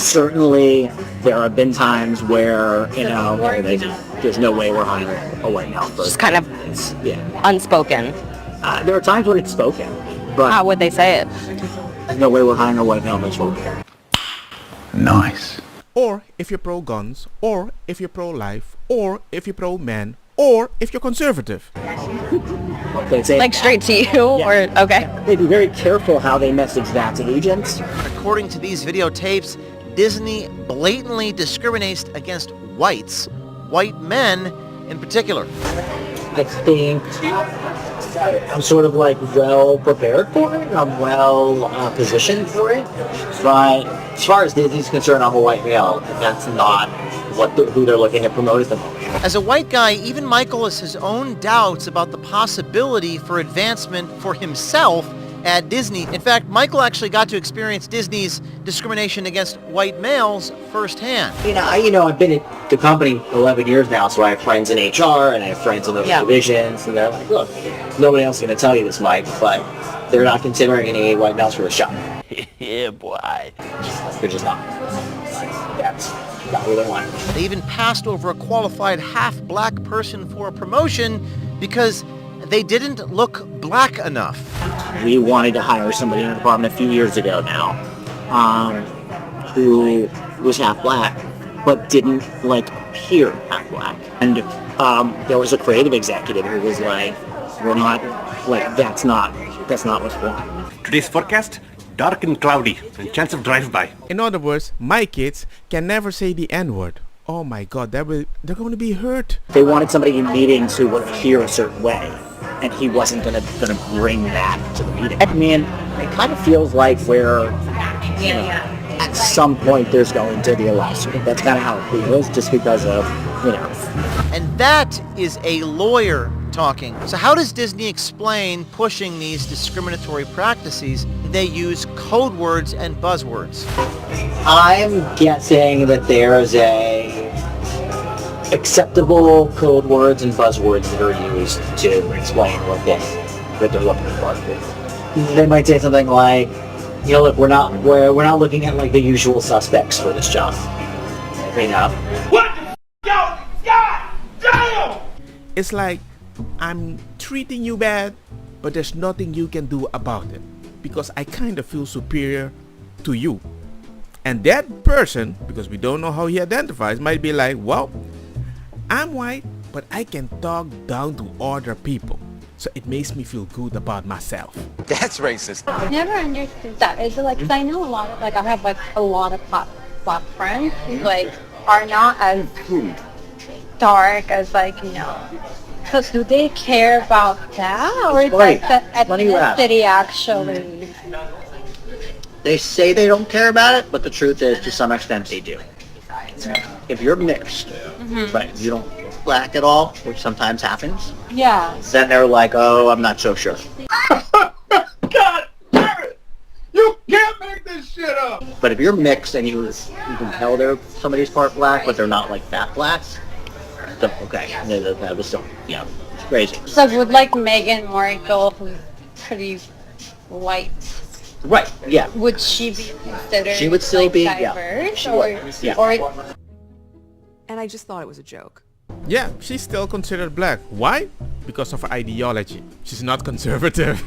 certainly there have been times where, there's no way we're hiring a white male person. Just kind of unspoken. There are times when it's spoken, but how would they say it? There's no way we're hiring a white male person. Nice. Or if you're pro-guns, or if you're pro-life, or if you're pro-man, or if you're conservative. Like straight to you, or okay. They'd be very careful how they message that to agents. According to these videotapes, Disney blatantly discriminates against white men in particular. I think I'm sort of well prepared for it. I'm well positioned for it. But as far as Disney's concerned, I'm a white male, and that's not who they're looking to promote at the moment. As a white guy, even Michael has his own doubts about the possibility for advancement for himself at Disney. In fact, Michael actually got to experience Disney's discrimination against white males firsthand. I've been at the company 11 years now, so I have friends in HR and I have friends in those divisions, and they're like, look, nobody else is going to tell you this, Mike, but they're not considering any white males for the shop. Yeah, boy. They're just not. That's not what they want. They even passed over a qualified half-black person for a promotion because they didn't look black enough. We wanted to hire somebody in the department a few years ago now who was half black, but didn't appear half black. And there was a creative executive who was like, we're not, that's not what's wrong. Today's forecast, dark and cloudy, and chance of drive-by. In other words, my kids can never say the N-word. Oh my God, they're going to be hurt. They wanted somebody in meetings who would appear a certain way, and he wasn't going to bring that to the meeting. I mean, it kind of feels like at some point there's going to be a lawsuit. That's kind of how it feels, just because of, And that is a lawyer talking. So how does Disney explain pushing these discriminatory practices? They use code words and buzzwords. I'm guessing that there's acceptable code words and buzzwords that are used to explain what they're looking for. They might say something like, look, we're not looking at the usual suspects for this job. What the yo, God damn! It's like, I'm treating you bad, but there's nothing you can do about it, because I kind of feel superior to you. And that person, because we don't know how he identifies, might be like, well, I'm white, but I can talk down to other people, so it makes me feel good about myself. That's racist. I never understood that. Is it cause I know a lot of, I have a lot of black friends who are not as dark as because do they care about that, or it's the ethnicity actually? They say they don't care about it, but the truth is, to some extent, they do. If you're mixed, right, you don't look black at all, which sometimes happens, then they're like, oh, I'm not so sure. God damn it! You can't make this shit up! But if you're mixed and you can tell somebody's part black, but they're not fat blacks, then okay, that was still, it's crazy. So would Meghan Markle, who's pretty white, right, yeah. would she be considered She would still be, diverse? And I just thought it was a joke. Yeah, she's still considered black. Why? Because of her ideology. She's not conservative.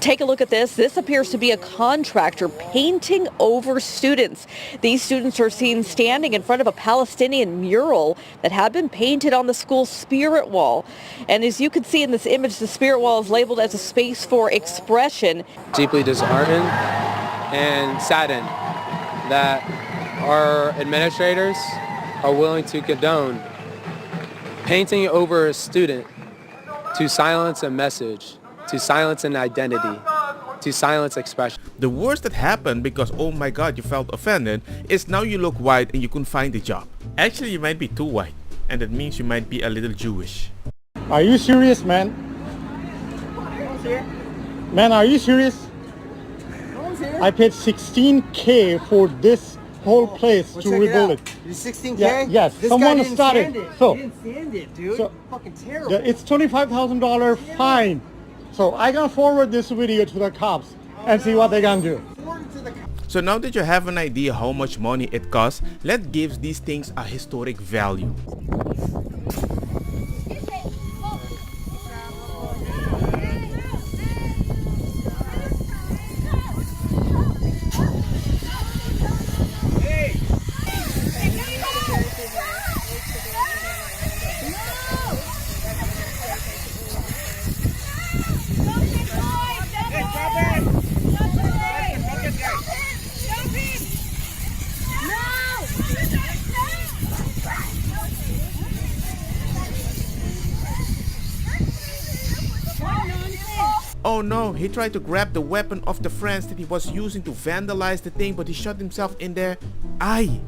Take a look at this. This appears to be a contractor painting over students. These students are seen standing in front of a Palestinian mural that had been painted on the school's spirit wall. And as you can see in this image, the spirit wall is labeled as a space for expression. Deeply disheartened and saddened that our administrators are willing to condone painting over a student to silence a message, to silence an identity, to silence expression. The worst that happened, because oh my God, you felt offended, is now you look white and you couldn't find a job. Actually, you might be too white, and that means you might be a little Jewish. Are you serious, man? Man, are you serious? I paid $16K for this whole place to rebuild it. $16K? Yes. This Someone guy didn't started. stand it. So, he didn't stand it, dude. So, fucking terrible. It's $25,000 fine. So I can forward this video to the cops and see what they can do. So now that you have an idea how much money it costs, let's give these things a historic value. Oh no, he tried to grab the weapon of the friends that he was using to vandalize the thing, but he shot himself in there. Aye.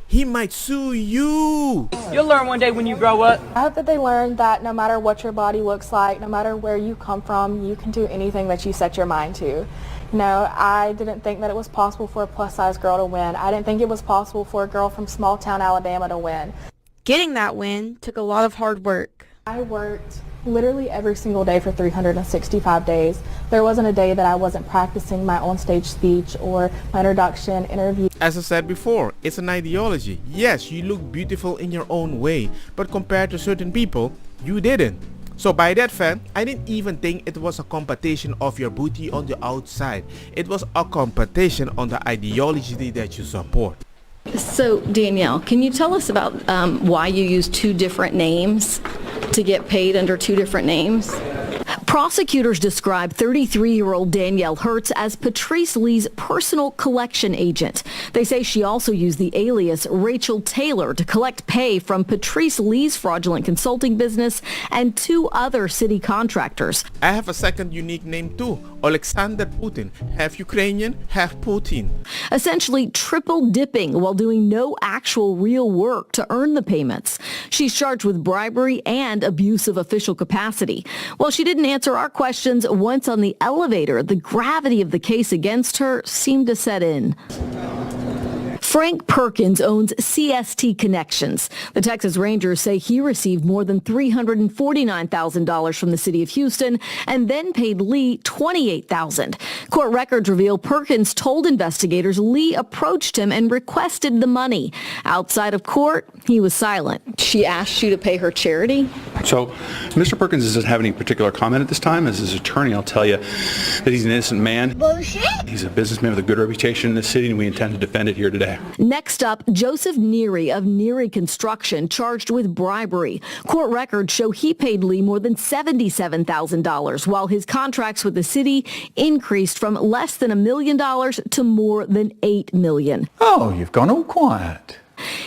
He might sue you. You'll learn one day when you grow up. I hope that they learn that no matter what your body looks like, no matter where you come from, you can do anything that you set your mind to. You know, I didn't think that it was possible for a plus-size girl to win. I didn't think it was possible for a girl from small-town Alabama to win. Getting that win took a lot of hard work. I worked literally every single day for 365 days. There wasn't a day that I wasn't practicing my on-stage speech or my introduction, interview. As I said before, it's an ideology. Yes, you look beautiful in your own way, but compared to certain people, you didn't. So by that fact, I didn't even think it was a competition of your booty on the outside. It was a competition on the ideology that you support. So Danielle, can you tell us about why you use two different names to get paid under two different names? Prosecutors describe 33-year-old Danielle Hertz as Patrice Lee's personal collection agent. They say she also used the alias Rachel Taylor to collect pay from Patrice Lee's fraudulent consulting business and two other city contractors. I have a second unique name too, Alexander Putin, half Ukrainian, half Putin. Essentially triple dipping while doing no actual real work to earn the payments. She's charged with bribery and abuse of official capacity. While she didn't answer our questions once on the elevator, the gravity of the case against her seemed to set in. Frank Perkins owns CST Connections. The Texas Rangers say he received more than $349,000 from the city of Houston and then paid Lee $28,000. Court records reveal Perkins told investigators Lee approached him and requested the money. Outside of court, he was silent. She asked you to pay her charity? So Mr. Perkins doesn't have any particular comment at this time. As his attorney, I'll tell you that he's an innocent man. Bullshit. He's a businessman with a good reputation in this city, and we intend to defend it here today. Next up, Joseph Neary of Neary Construction, charged with bribery. Court records show he paid Lee more than $77,000, while his contracts with the city increased from less than $1 million to more than $8 million. Oh, you've gone all quiet.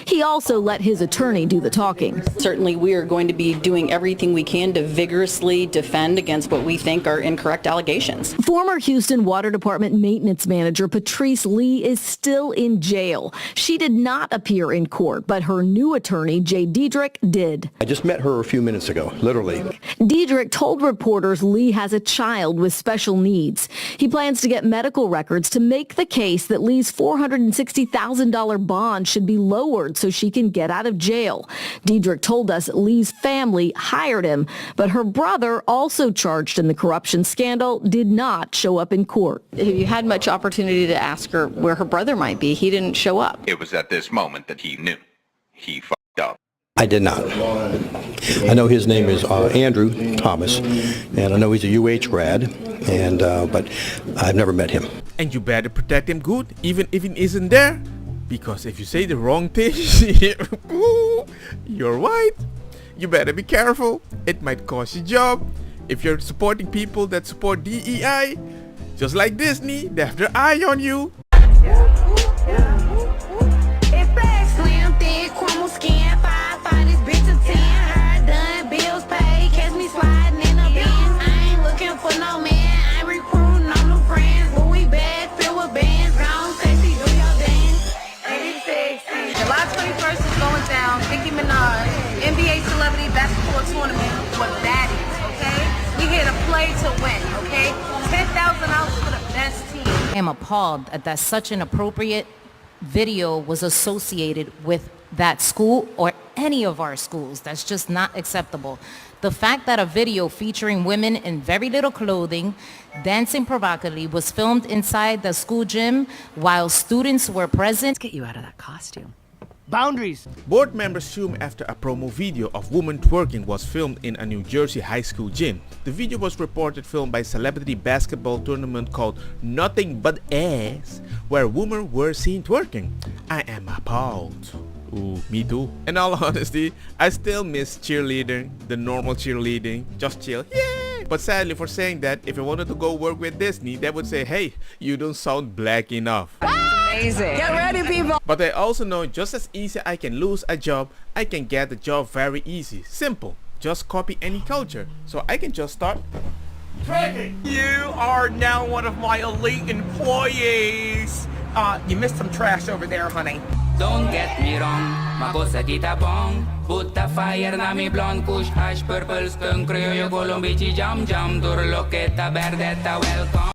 He also let his attorney do the talking. Certainly we are going to be doing everything we can to vigorously defend against what we think are incorrect allegations. Former Houston Water Department maintenance manager Patrice Lee is still in jail. She did not appear in court, but her new attorney, Jay Diedrich, did. I just met her a few minutes ago, literally. Diedrich told reporters Lee has a child with special needs. He plans to get medical records to make the case that Lee's $460,000 bond should be lowered so she can get out of jail. Diedrich told us Lee's family hired him, but her brother, also charged in the corruption scandal, did not show up in court. Have you had much opportunity to ask her where her brother might be? He didn't show up. It was at this moment that he knew. He fucked up. I did not. I know his name is Andrew Thomas, and I know he's a UH grad, and but I've never met him. And you better protect him good, even if he isn't there. Because if you say the wrong thing, you're white. You better be careful. It might cost you a job. If you're supporting people that support DEI, just like Disney, they have their eye on you. NBA celebrity basketball tournament, what that is, okay? We here to play to win, okay? $10,000 for the best team. I am appalled that such an appropriate video was associated with that school or any of our schools. That's just not acceptable. The fact that a video featuring women in very little clothing dancing provocatively was filmed inside the school gym while students were present. Get you out of that costume. Boundaries. Board members assume after a promo video of women twerking was filmed in a New Jersey high school gym. The video was reported filmed by a celebrity basketball tournament called Nothing But Ass, where women were seen twerking. I am appalled. Ooh, me too. In all honesty, I still miss cheerleading, the normal cheerleading, just chill, yay! But sadly for saying that, if I wanted to go work with Disney, they would say, hey, you don't sound black enough. Amazing. Get ready, people. But I also know just as easy I can lose a job, I can get a job very easy. Simple. Just copy any culture. So I can just start Tracking. You are now one of my elite employees. You missed some trash over there, honey. Don't get me wrong, makosa kita bong. Put the fire na mi blonde, kush hash purple skunk, criollo colombici jam jam, durlo que ta verdetta welcome.